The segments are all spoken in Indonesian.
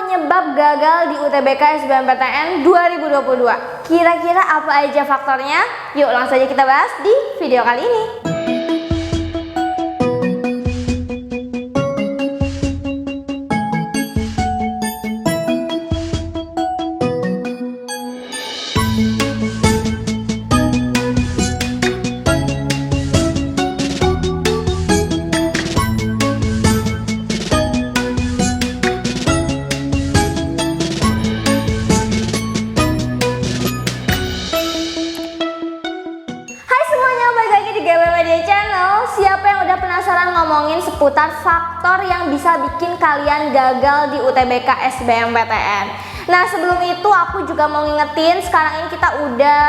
penyebab gagal di UTBK SBMPTN 2022. Kira-kira apa aja faktornya? Yuk langsung aja kita bahas di video kali ini. Siapa yang udah penasaran ngomongin seputar faktor yang bisa bikin kalian gagal di UTBK SBMPTN? Nah, sebelum itu aku juga mau ngingetin, sekarang ini kita udah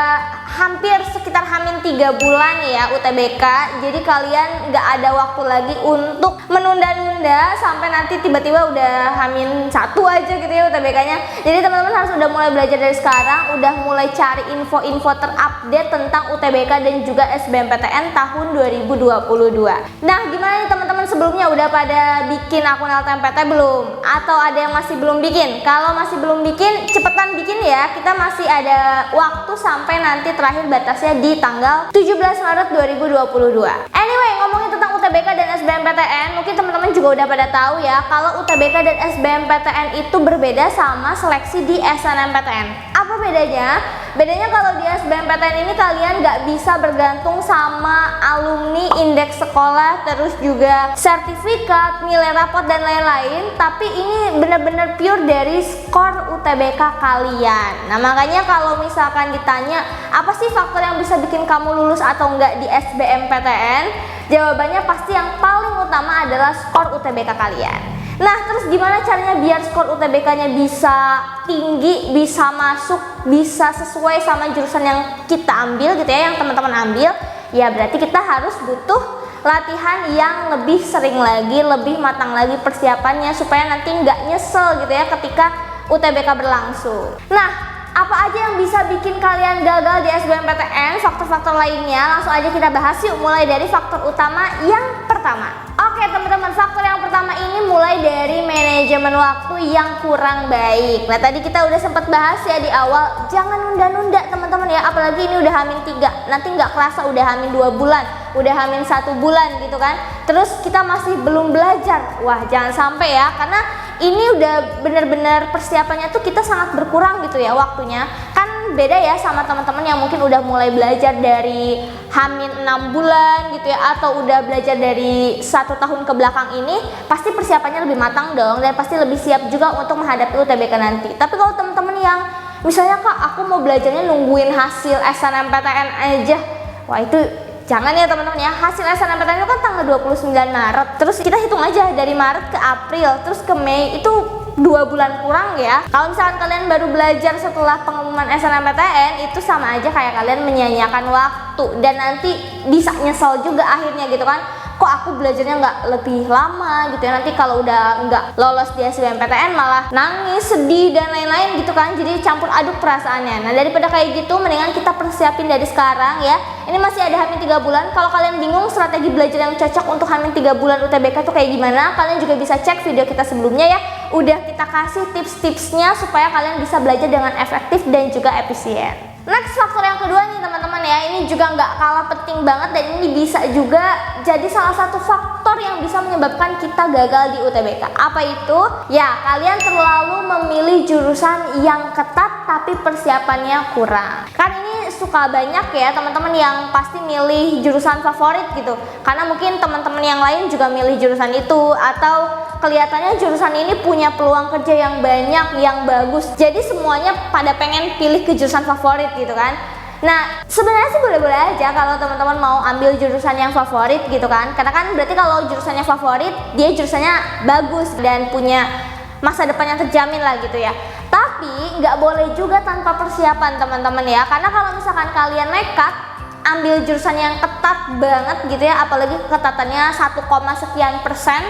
hampir sekitar hamin 3 bulan ya UTBK. Jadi kalian nggak ada waktu lagi untuk menunda-nunda sampai nanti tiba-tiba udah hamin 1 aja gitu ya UTBK-nya. Jadi teman-teman harus udah mulai belajar dari sekarang, udah mulai cari info-info terupdate tentang UTBK dan juga SBMPTN tahun 2022. Nah, gimana nih teman-teman, sebelumnya udah pada bikin akun LTMPT belum? Atau ada yang masih belum bikin? Kalau masih belum bikin, cepetan bikin ya. Kita masih ada waktu sampai nanti terakhir batasnya di tanggal 17 Maret 2022. Anyway, ngomongin tentang UTBK dan SBMPTN, mungkin teman-teman juga udah pada tahu ya kalau UTBK dan SBMPTN itu berbeda sama seleksi di SNMPTN. Apa bedanya? Bedanya kalau di SBMPTN ini kalian nggak bisa bergantung sama alumni, indeks sekolah, terus juga sertifikat, nilai rapot dan lain-lain, tapi ini benar-benar pure dari skor UTBK kalian. Nah, makanya kalau misalkan ditanya apa sih faktor yang bisa bikin kamu lulus atau enggak di SBMPTN, jawabannya pasti yang paling utama adalah skor UTBK kalian. Nah, terus gimana caranya biar skor UTBK-nya bisa tinggi, bisa masuk, bisa sesuai sama jurusan yang kita ambil gitu ya, yang teman-teman ambil? Ya berarti kita harus butuh latihan yang lebih sering lagi, lebih matang lagi persiapannya supaya nanti nggak nyesel gitu ya ketika UTBK berlangsung. Nah, apa aja yang bisa bikin kalian gagal di SBMPTN, faktor-faktor lainnya langsung aja kita bahas yuk, mulai dari faktor utama yang pertama. Oke teman-teman, faktor yang pertama ini mulai dari manajemen waktu yang kurang baik. Nah, tadi kita udah sempat bahas ya di awal, jangan nunda-nunda teman-teman ya, apalagi ini udah hamin 3, nanti nggak kerasa udah hamin 2 bulan, udah hamin 1 bulan gitu kan, terus kita masih belum belajar. Wah, jangan sampai ya, karena ini udah bener-bener persiapannya tuh kita sangat berkurang gitu ya waktunya. Kan beda ya sama teman-teman yang mungkin udah mulai belajar dari hamin 6 bulan gitu ya, atau udah belajar dari 1 tahun ke belakang ini, pasti persiapannya lebih matang dong dan pasti lebih siap juga untuk menghadapi UTBK nanti. Tapi kalau teman-teman yang misalnya kak aku mau belajarnya nungguin hasil SNMPTN aja, wah itu jangan ya teman-teman ya. Hasil SNMPTN itu kan tanggal 29 Maret. Terus kita hitung aja dari Maret ke April, terus ke Mei, itu 2 bulan kurang ya. Kalau misalkan kalian baru belajar setelah pengumuman SNMPTN, itu sama aja kayak kalian menyia-nyiakan waktu dan nanti bisa nyesel juga akhirnya gitu kan. Kok aku belajarnya nggak lebih lama gitu ya, nanti kalau udah nggak lolos di SBMPTN malah nangis, sedih dan lain-lain gitu kan, jadi campur aduk perasaannya. Nah, daripada kayak gitu mendingan kita persiapin dari sekarang ya. Ini masih ada hamin 3 bulan. Kalau kalian bingung strategi belajar yang cocok untuk hamin 3 bulan UTBK tuh kayak gimana, kalian juga bisa cek video kita sebelumnya ya. Udah kita kasih tips-tipsnya supaya kalian bisa belajar dengan efektif dan juga efisien. Next, faktor yang kedua nih teman-teman ya, ini juga nggak kalah penting banget dan ini bisa juga jadi salah satu faktor yang bisa menyebabkan kita gagal di UTBK. Apa itu? Ya, kalian terlalu memilih jurusan yang ketat tapi persiapannya kurang. Kan ini suka banyak ya teman-teman yang pasti milih jurusan favorit gitu, karena mungkin teman-teman yang lain juga milih jurusan itu, atau kelihatannya jurusan ini punya peluang kerja yang banyak, yang bagus, jadi semuanya pada pengen pilih ke jurusan favorit gitu kan. Nah, sebenarnya sih boleh-boleh aja kalau teman-teman mau ambil jurusan yang favorit gitu kan, karena kan berarti kalau jurusannya favorit, dia jurusannya bagus dan punya masa depan yang terjamin lah gitu ya. Tapi nggak boleh juga tanpa persiapan teman-teman ya, karena kalau misalkan kalian nekat ambil jurusan yang ketat banget gitu ya, apalagi keketatannya 1, sekian persen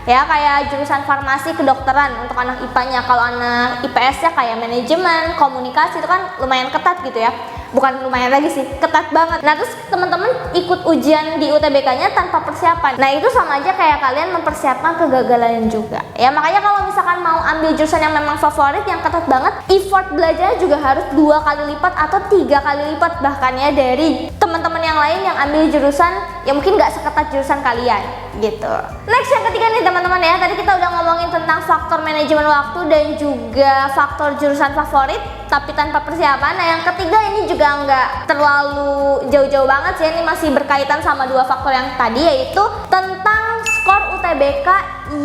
ya, kayak jurusan farmasi, kedokteran untuk anak IPA-nya. Kalau anak IPS-nya kayak manajemen, komunikasi, itu kan lumayan ketat gitu ya. bukan lumayan lagi sih, ketat banget. Nah terus teman-teman ikut ujian di UTBK-nya tanpa persiapan. Nah itu sama aja kayak kalian mempersiapkan kegagalan juga. Ya makanya kalau misalkan mau ambil jurusan yang memang favorit, yang ketat banget, effort belajarnya juga harus 2 kali lipat atau 3 kali lipat bahkan ya dari teman-teman yang lain yang ambil jurusan yang mungkin nggak seketat jurusan kalian gitu. Next yang ketiga nih teman-teman ya, tadi kita udah ngomongin tentang faktor manajemen waktu dan juga faktor jurusan favorit tapi tanpa persiapan. Nah yang ketiga ini juga nggak terlalu jauh-jauh banget sih, ini masih berkaitan sama 2 faktor yang tadi, yaitu tentang skor UTBK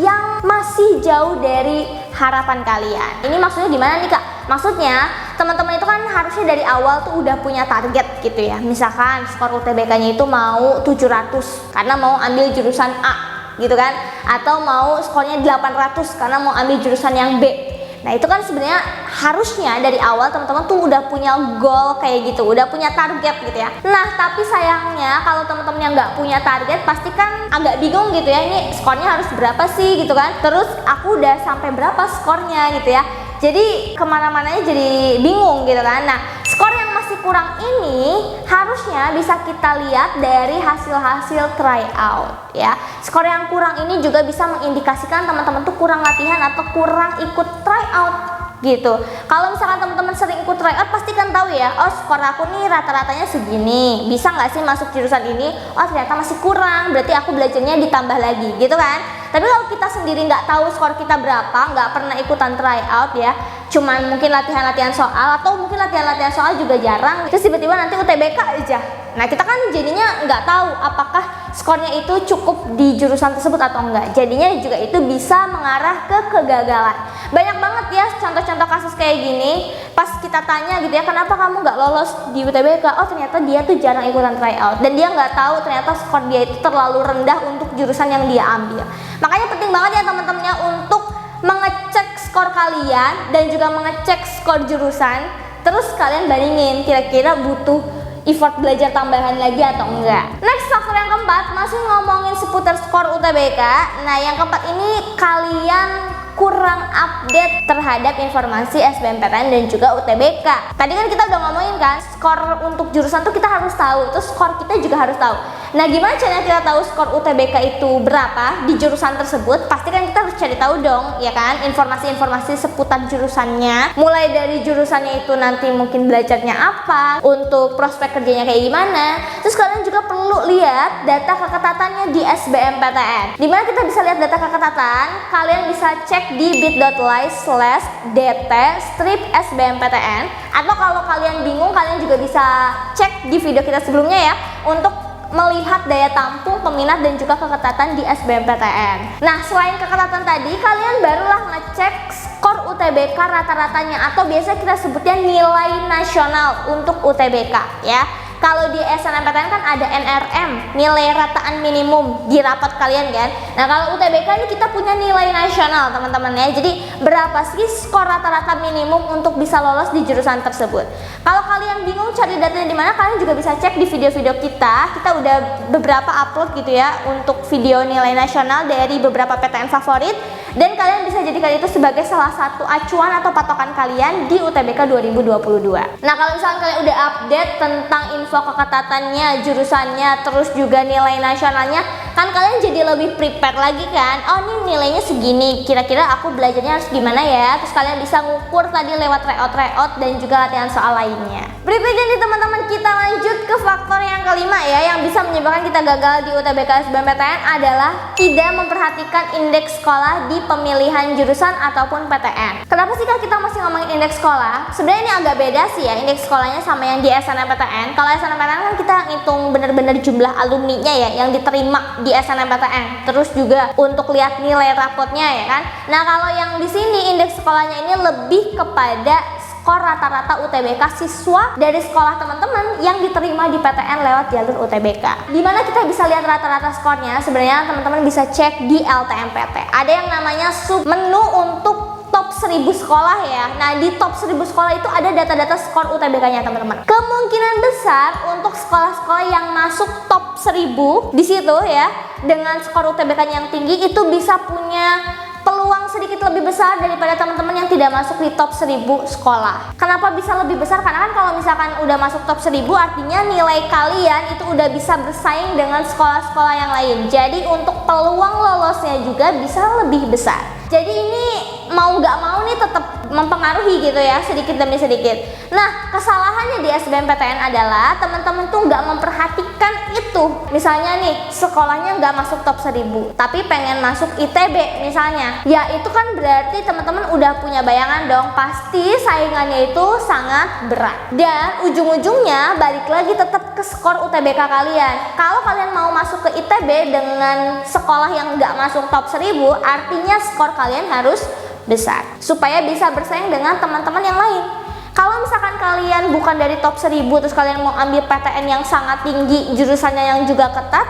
yang masih jauh dari harapan kalian. Ini maksudnya gimana nih Kak? Maksudnya teman-teman itu kan harusnya dari awal tuh udah punya target gitu ya. Misalkan skor UTBK-nya itu mau 700 karena mau ambil jurusan A gitu kan, atau mau skornya 800 karena mau ambil jurusan yang B. Nah itu kan sebenarnya harusnya dari awal teman-teman tuh udah punya goal kayak gitu, udah punya target gitu ya. Nah tapi sayangnya kalau teman-teman yang nggak punya target pasti kan agak bingung gitu ya, ini skornya harus berapa sih gitu kan, terus aku udah sampai berapa skornya gitu ya, jadi kemana-mananya jadi bingung gitu kan. Nah skor yang masih kurang ini harusnya bisa kita lihat dari hasil-hasil tryout ya. Skor yang kurang ini juga bisa mengindikasikan teman-teman tuh kurang latihan atau kurang ikut tryout gitu. Kalau misalkan teman-teman sering ikut tryout pasti kan tahu ya, oh skor aku nih rata-ratanya segini, bisa nggak sih masuk jurusan ini? Oh ternyata masih kurang, berarti aku belajarnya ditambah lagi gitu kan. Tapi kalau kita sendiri nggak tahu skor kita berapa, nggak pernah ikutan tryout ya, cuman mungkin latihan-latihan soal atau mungkin latihan-latihan soal juga jarang, terus tiba-tiba nanti UTBK aja. Nah kita kan jadinya nggak tahu apakah skornya itu cukup di jurusan tersebut atau enggak. Jadinya juga itu bisa mengarah ke kegagalan. Banyak banget ya contoh-contoh kasus kayak gini. Pas kita tanya gitu ya, kenapa kamu nggak lolos di UTBK? Oh ternyata dia tuh jarang ikutan tryout dan dia nggak tahu ternyata skor dia itu terlalu rendah untuk jurusan yang dia ambil. Makanya penting banget ya teman-temannya untuk mengecek skor kalian dan juga mengecek skor jurusan. Terus kalian bandingin kira-kira butuh effort belajar tambahan lagi atau enggak. Next faktor yang keempat, masih ngomongin seputar skor UTBK. Nah yang keempat ini kalian kurang update terhadap informasi SBMPTN dan juga UTBK. Tadi kan kita udah ngomongin kan, skor untuk jurusan tuh kita harus tahu, terus skor kita juga harus tahu. Nah gimana caranya kita tahu skor UTBK itu berapa di jurusan tersebut? Pasti kan kita harus cari tahu dong, ya kan, informasi-informasi seputar jurusannya. Mulai dari jurusannya itu nanti mungkin belajarnya apa, untuk prospek kerjanya kayak gimana. Terus kalian juga perlu lihat data keketatannya di SBMPTN. Dimana kita bisa lihat data keketatan, kalian bisa cek di bit.ly/dt/SBMPTN, atau kalau kalian bingung kalian juga bisa cek di video kita sebelumnya ya untuk melihat daya tampung peminat dan juga keketatan di SBMPTN. Nah selain keketatan tadi, kalian barulah ngecek skor UTBK rata-ratanya, atau biasa kita sebutnya nilai nasional untuk UTBK ya. Kalau di SNMPTN kan ada NRM, nilai rataan minimum di rapat kalian kan. Nah kalau UTBK ini kita punya nilai nasional teman-teman ya. Jadi berapa sih skor rata-rata minimum untuk bisa lolos di jurusan tersebut? Kalau kalian bingung cari datanya di mana, kalian juga bisa cek di video-video kita. Kita udah beberapa upload gitu ya untuk video nilai nasional dari beberapa PTN favorit. Dan kalian bisa jadikan itu sebagai salah satu acuan atau patokan kalian di UTBK 2022. Nah kalau misalnya kalian udah update tentang info keketatannya, jurusannya, terus juga nilai nasionalnya, kan kalian jadi lebih prepare lagi kan. Oh ini nilainya segini, kira-kira aku belajarnya harus gimana ya. Terus kalian bisa ngukur tadi lewat tryout dan juga latihan soal lainnya. Berikutnya nih teman-teman, kita lanjut ke faktor yang kelima ya, yang bisa menyebabkan kita gagal di UTBK SBMPTN adalah tidak memperhatikan indeks sekolah di pemilihan jurusan ataupun PTN. Kenapa sih Kak kita masih ngomongin indeks sekolah? Sebenarnya ini agak beda sih ya indeks sekolahnya sama yang di SNMPTN. Kalau SNMPTN kan kita ngitung bener-bener jumlah alumninya ya yang diterima di SNMPTN. Terus juga untuk lihat nilai rapotnya ya kan. Nah kalau yang di sini indeks sekolahnya ini lebih kepada skor rata-rata UTBK siswa dari sekolah teman-teman yang diterima di PTN lewat jalur UTBK. Dimana kita bisa lihat rata-rata skornya, sebenarnya teman-teman bisa cek di LTMPT. Ada yang namanya sub menu untuk top 1000 sekolah ya. Nah di top 1000 sekolah itu ada data-data skor UTBK-nya teman-teman. Kemungkinan besar untuk sekolah-sekolah yang masuk top 1000 di situ ya, dengan skor UTBK-nya yang tinggi itu bisa punya peluang sedikit lebih besar daripada teman-teman yang tidak tidak masuk di top 1000 sekolah. Kenapa bisa lebih besar? Karena kan kalau misalkan udah masuk top 1000 artinya nilai kalian itu udah bisa bersaing dengan sekolah-sekolah yang lain. Jadi untuk peluang lolosnya juga bisa lebih besar. Jadi ini mau nggak mau nih tetap mempengaruhi gitu ya, sedikit demi sedikit. Nah, kesalahannya di SBMPTN adalah teman-teman tuh nggak memperhatikan itu. Misalnya nih, sekolahnya nggak masuk top 1000, tapi pengen masuk ITB misalnya. Ya itu kan berarti teman-teman udah punya bayangan dong, pasti saingannya itu sangat berat. Dan ujung-ujungnya balik lagi tetap ke skor UTBK kalian. Kalau kalian mau masuk ke ITB dengan sekolah yang nggak masuk top 1000, artinya skor kalian harus besar supaya bisa bersaing dengan teman-teman yang lain. Kalau misalkan kalian bukan dari top 1000 terus kalian mau ambil PTN yang sangat tinggi, jurusannya yang juga ketat,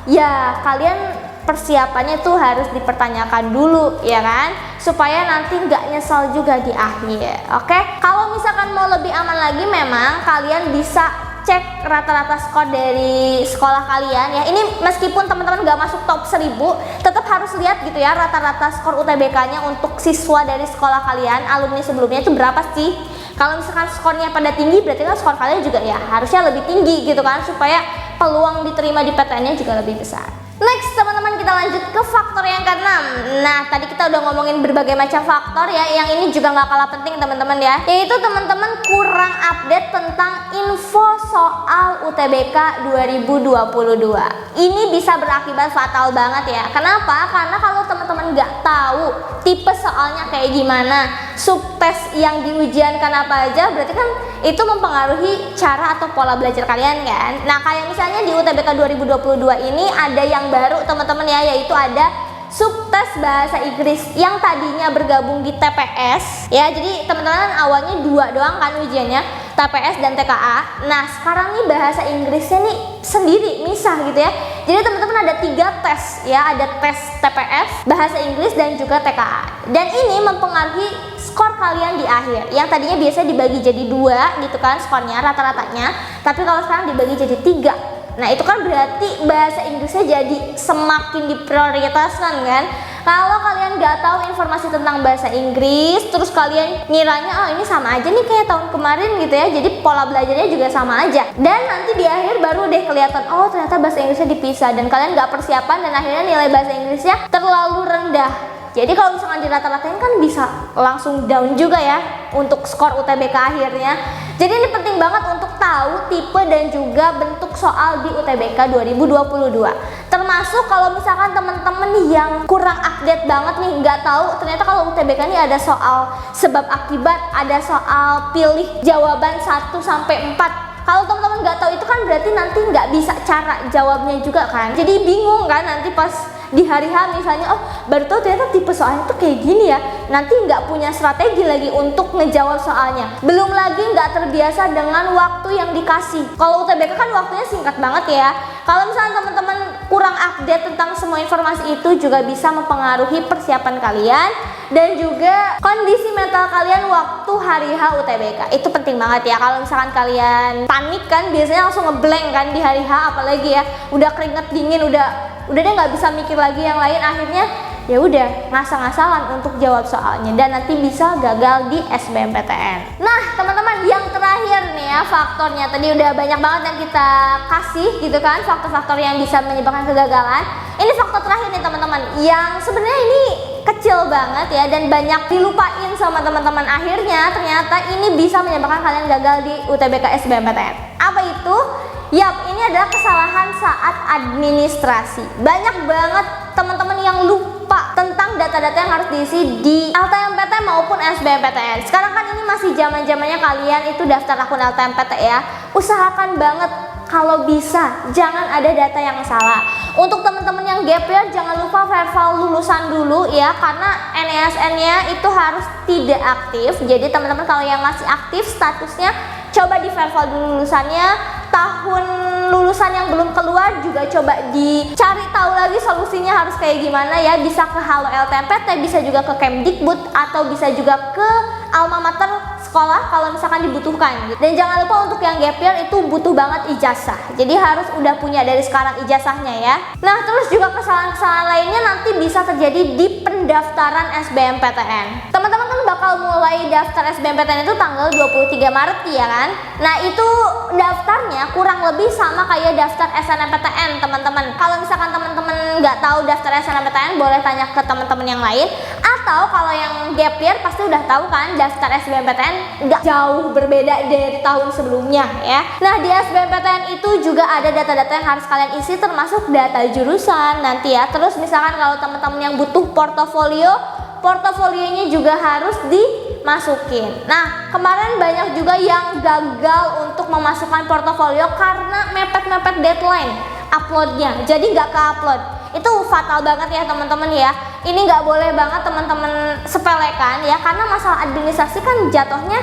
ya kalian persiapannya tuh harus dipertanyakan dulu ya kan, supaya nanti nggak nyesal juga di akhir. Oke, kalau misalkan mau lebih aman lagi, memang kalian bisa cek rata-rata skor dari sekolah kalian ya. Ini meskipun teman-teman gak masuk top 1000, tetap harus lihat gitu ya rata-rata skor UTBK-nya untuk siswa dari sekolah kalian, alumni sebelumnya itu berapa sih. Kalau misalkan skornya pada tinggi, berarti kan skor kalian juga ya harusnya lebih tinggi gitu kan, supaya peluang diterima di PTN-nya juga lebih besar. Next teman-teman, kita lanjut ke faktor yang ke-6. Nah tadi kita udah ngomongin berbagai macam faktor ya, yang ini juga nggak kalah penting teman-teman ya, yaitu teman-teman kurang update tentang info soal UTBK 2022. Ini bisa berakibat fatal banget ya. Kenapa? Karena kalau teman-teman nggak tahu tipe soalnya kayak gimana, subtes yang diujiankan apa aja, berarti kan itu mempengaruhi cara atau pola belajar kalian kan. Nah kayak misalnya di UTBK 2022 ini ada yang baru teman-teman ya, yaitu ada subtes bahasa Inggris yang tadinya bergabung di TPS ya. Jadi teman-teman awalnya 2 doang kan ujiannya, TPS dan TKA. Nah sekarang nih bahasa Inggrisnya nih sendiri, misah gitu ya. Jadi teman-teman ada 3 tes ya, ada tes TPS, bahasa Inggris dan juga TKA. Dan ini mempengaruhi skor kalian di akhir. Yang tadinya biasanya dibagi jadi 2 gitu kan skornya rata-ratanya, tapi kalau sekarang dibagi jadi 3. Nah itu kan berarti bahasa Inggrisnya jadi semakin diprioritaskan kan. Kalau kalian nggak tahu informasi tentang bahasa Inggris, terus kalian ngiranya oh ini sama aja nih kayak tahun kemarin gitu ya, jadi pola belajarnya juga sama aja. Dan nanti di akhir baru deh kelihatan oh ternyata bahasa Inggrisnya dipisah, dan kalian nggak persiapan dan akhirnya nilai bahasa Inggrisnya terlalu rendah. Jadi kalau misalkan di rata-ratain kan bisa langsung down juga ya untuk skor UTBK akhirnya. Jadi ini penting banget untuk tahu tipe dan juga bentuk soal di UTBK 2022. Termasuk kalau misalkan teman-teman yang kurang update banget nih, nggak tahu ternyata kalau UTBK ini ada soal sebab akibat, ada soal pilih jawaban 1 sampai 4. Kalau teman-teman nggak tahu itu kan berarti nanti nggak bisa cara jawabnya juga kan. Jadi bingung kan nanti pas di hari H misalnya, oh baru tahu ternyata tipe soalnya tuh kayak gini ya. Nanti nggak punya strategi lagi untuk ngejawab soalnya. Belum lagi nggak terbiasa dengan waktu yang dikasih. Kalau UTBK kan waktunya singkat banget ya. Kalau misalnya teman-teman kurang update tentang semua informasi itu, juga bisa mempengaruhi persiapan kalian dan juga kondisi mental kalian waktu hari H UTBK. Itu penting banget ya. Kalau misalkan kalian panik kan biasanya langsung ngeblank kan di hari H, apalagi ya udah keringet dingin, udah deh nggak bisa mikir lagi yang lain, akhirnya ya udah ngasal-ngasalan untuk jawab soalnya dan nanti bisa gagal di SBMPTN. Nah teman-teman, yang terakhir nih ya faktornya, tadi udah banyak banget yang kita kasih gitu kan, faktor-faktor yang bisa menyebabkan kegagalan. Ini faktor terakhir nih teman-teman, yang sebenarnya ini kecil banget ya dan banyak dilupain sama teman-teman. Akhirnya ternyata ini bisa menyebabkan kalian gagal di UTBK SBMPTN. Apa itu? Yap, ini adalah kesalahan saat administrasi. Banyak banget teman-teman yang lupa tentang data-data yang harus diisi di LTMPT maupun SBMPTN. Sekarang kan ini masih zaman-zamannya kalian itu daftar akun LTMPT ya. Usahakan banget kalau bisa jangan ada data yang salah. Untuk teman-teman yang gap year, jangan lupa verify lulusan dulu ya, karena NESN-nya itu harus tidak aktif. Jadi teman-teman kalau yang masih aktif statusnya, coba di verify dulu lulusannya. Tahun lulusan yang belum keluar juga coba dicari tahu lagi solusinya harus kayak gimana ya. Bisa ke Halo LTMPT, bisa juga ke Kemdikbud, atau bisa juga ke alma mater sekolah kalau misalkan dibutuhkan gitu. Dan jangan lupa untuk yang gap year itu butuh banget ijazah, jadi harus udah punya dari sekarang ijazahnya ya. Nah terus juga kesalahan-kesalahan lainnya nanti bisa terjadi di pendaftaran SBMPTN. Teman-teman kan bakal mulai daftar SBMPTN itu tanggal 23 Maret ya kan. Nah itu daftarnya kurang lebih sama kayak daftar SNMPTN teman-teman. Kalau misalkan teman-teman nggak tahu daftar SNMPTN boleh tanya ke teman-teman yang lain. Atau kalau yang gap year pasti udah tahu kan daftar SBMPTN nggak jauh berbeda dari tahun sebelumnya ya. Nah di SBMPTN itu juga ada data-data yang harus kalian isi termasuk data jurusan nanti ya. Terus misalkan kalau teman-teman yang butuh portofolionya juga harus dimasukin. Nah kemarin banyak juga yang gagal untuk memasukkan portofolio karena mepet-mepet deadline uploadnya, jadi nggak ke-upload. Itu fatal banget ya teman-teman ya. Ini nggak boleh banget teman-teman sepelekan ya, karena masalah administrasi kan jatuhnya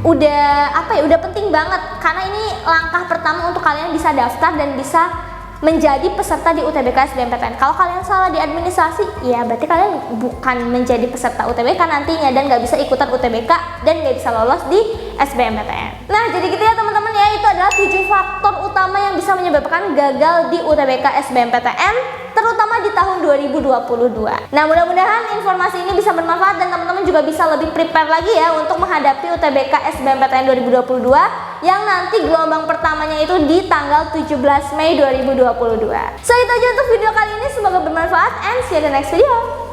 udah penting banget, karena ini langkah pertama untuk kalian bisa daftar dan bisa menjadi peserta di UTBK SBMPTN. Kalau kalian salah di administrasi, ya berarti kalian bukan menjadi peserta UTBK nantinya dan nggak bisa ikutan UTBK dan nggak bisa lolos di SBMPTN. Nah jadi gitu ya teman-teman ya, itu adalah 7 faktor utama yang bisa menyebabkan gagal di UTBK SBMPTN, terutama di tahun 2022. Nah mudah-mudahan informasi ini bisa bermanfaat dan teman-teman juga bisa lebih prepare lagi ya untuk menghadapi UTBK SBMPTN 2022 yang nanti gelombang pertamanya itu di tanggal 17 Mei 2022. So itu aja untuk video kali ini, semoga bermanfaat and see you in the next video.